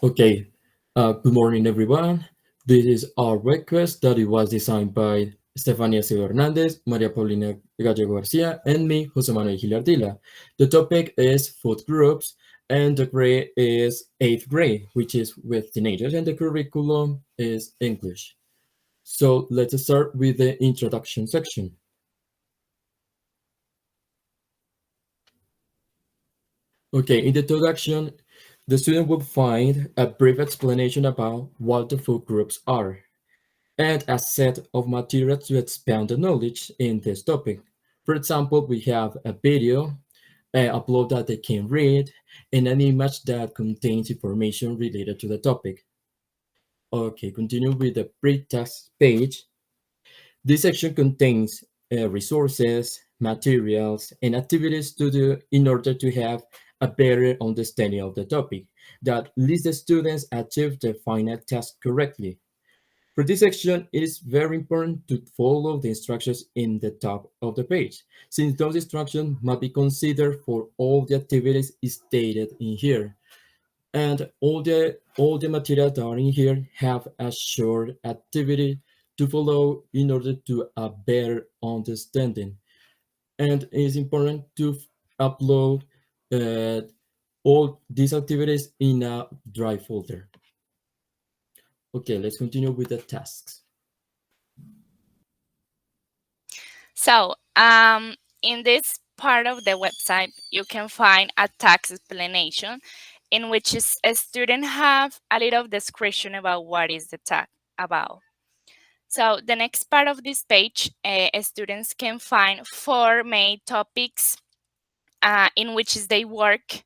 Okay, good morning, everyone. This is our WebQuest that it was designed by Estefany Acevedo, María Paulina Gallego Garcia, and me, Jose Manuel Gil. The topic is food groups, and the grade is eighth grade, which is with teenagers, and the curriculum is English. So let's start with the introduction section. Okay, in the introduction, the student will find a brief explanation about what the food groups are and a set of materials to expand the knowledge in this topic. For example, we have a video upload that they can read and an image that contains information related to the topic. Okay, continue with the pre-test page. This section contains resources, materials, and activities to do in order to have a better understanding of the topic that leads the students achieve the final task correctly. For this section, it is very important to follow the instructions in the top of the page, since those instructions must be considered for all the activities stated in here. And all the materials that are in here have a short activity to follow in order to a better understanding. And it is important to upload uh, all these activities in a drive folder. Okay, let's continue with the tasks. So, in this part of the website, you can find a task explanation in which a student have a little description about what is the tag about. So the next part of this page, students can find four main topics in which they work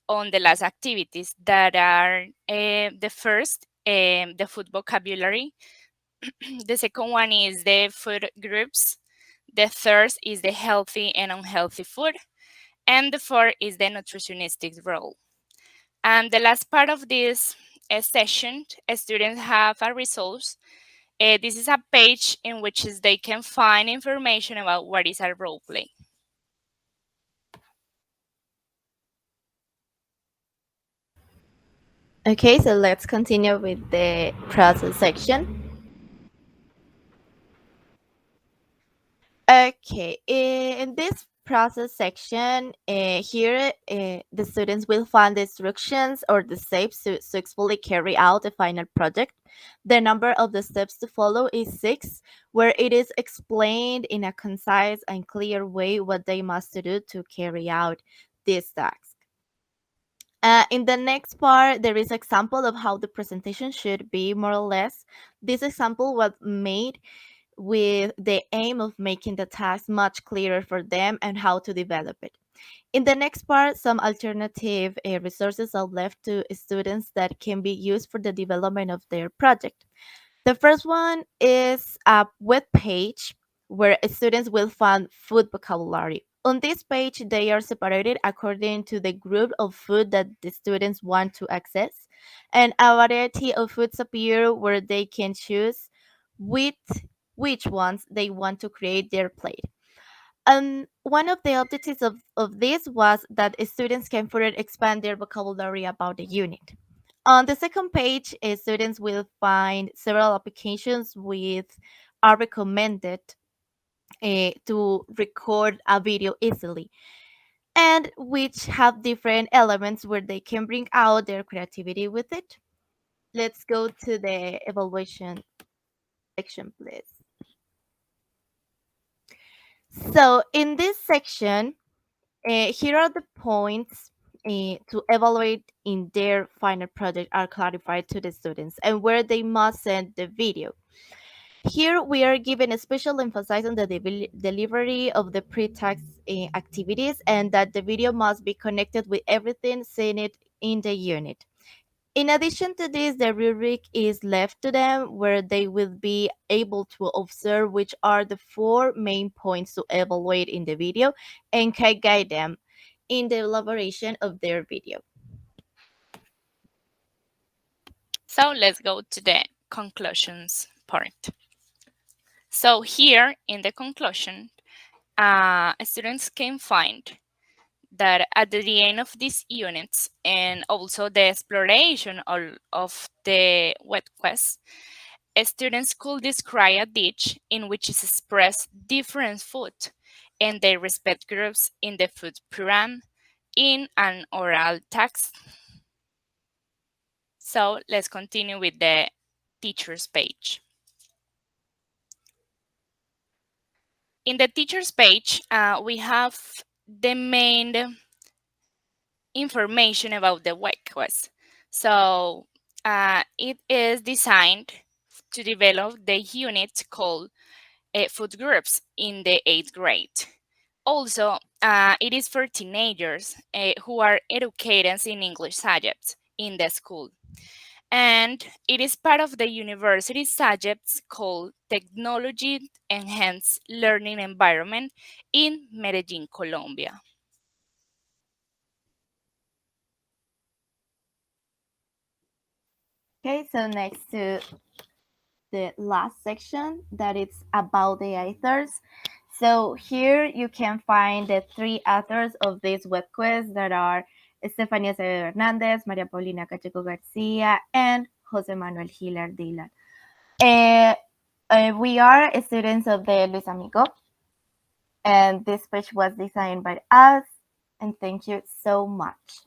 on the last activities that are the first, the food vocabulary. The second one is the food groups. The third is the healthy and unhealthy food. And the fourth is the nutritionistic role. And the last part of this session, students have a resource. This is a page in which they can find information about what is a role play. Okay, so let's continue with the process section. Okay, in this process section, here the students will find the instructions or the steps to successfully carry out the final project. The number of the steps to follow is 6, where it is explained in a concise and clear way what they must do to carry out this task. In the next part, there is example of how the presentation should be more or less. This example was made with the aim of making the task much clearer for them and how to develop it. In the next part, some alternative resources are left to students that can be used for the development of their project. The first one is a web page where students will find food vocabulary. On this page, they are separated according to the group of food that the students want to access, and a variety of foods appear where they can choose with which ones they want to create their plate. And one of the objectives of this was that students can further expand their vocabulary about the unit. On the second page, students will find several applications with are recommended to record a video easily and which have different elements where they can bring out their creativity with it. Let's go to the evaluation section, please. So in this section, here are the points to evaluate in their final project are clarified to the students and where they must send the video. Here we are given a special emphasis on the delivery of the pre-tax activities and that the video must be connected with everything seen it in the unit. In addition to this, the rubric is left to them where they will be able to observe which are the four main points to evaluate in the video and can guide them in the elaboration of their video. So let's go to the conclusions part. So here in the conclusion, students can find that at the end of these units and also the exploration of the WebQuest, students could describe a dish in which is expressed different food and their respect groups in the food pyramid in an oral text. So let's continue with the teacher's page. In the teacher's page, we have the main information about the WebQuest. So it is designed to develop the unit called food groups in the 8th grade. Also, it is for teenagers who are educated in English subjects in the school. And it is part of the university subjects called Technology Enhanced Learning Environment in Medellin, Colombia. Okay, so next to the last section that it's about the authors. So here you can find the three authors of this web quiz that are Estefany Acevedo Hernandez, María Paulina Gallego Garcia, and Jose Manuel Gil. Uh, we are students of the Luis Amigo, and this page was designed by us, and thank you so much.